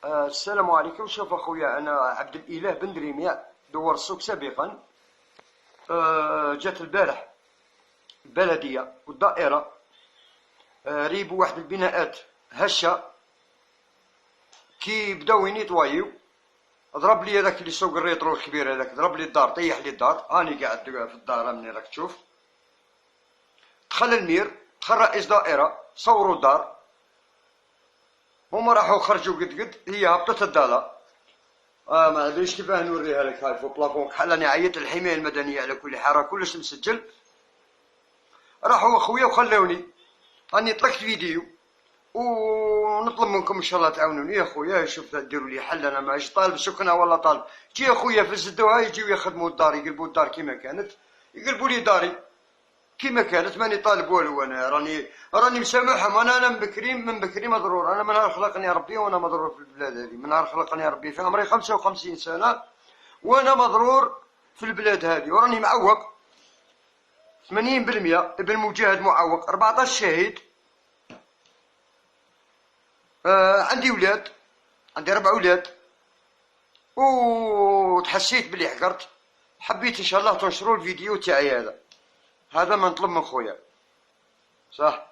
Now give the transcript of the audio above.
السلام عليكم. شوف اخويا، انا عبد الاله بن دريميع دوار السوق سابقا. جات البارح البلديه والدائره، ريبوا واحد البناءات هشه. كي بداو ينيطوايو، ضرب لي هذاك اللي سوق الريترو الكبير هذاك، ضرب لي الدار، طيح لي الدار. هاني قاعد في الدار راني راك تشوف. دخل المير، دخل رئيس دائره، صوروا الدار. هما راحوا خرجوا قد هي هبطت الداله. ما ادريش كيفاه نوريها لك. هاي فوق بلافون كحل. راني عيطت للحمايه المدنيه على كل حال، راه كلش مسجل. راحوا اخويا وخلوني. راني طلقت فيديو ونطلب منكم ان شاء الله تعاونوني يا خويا. شوف ديروا لي حل، انا ماش طالب سكنه ولا طالب. جي يا خويا فزدوها، يجيو يخدموا الدار، يقلبوا الدار كيما كانت، يقلبوا لي داري كيما كانت. ماني طالب والو، انا راني مسامحهم. انا من بكري مضرور. انا من نهار خلقني ربي وانا مضرور في البلاد هذه. من نهار خلقني ربي في عمري 55 سنه وانا مضرور في البلاد هذه، وراني معوق 80%. ابن مجاهد معوق، 14 شهيد. عندي ولاد، عندي 4 ولاد. وتحسيت بلي حقرت. حبيت ان شاء الله تنشروا الفيديو تاعي هذا ما نطلب من خويا. صح.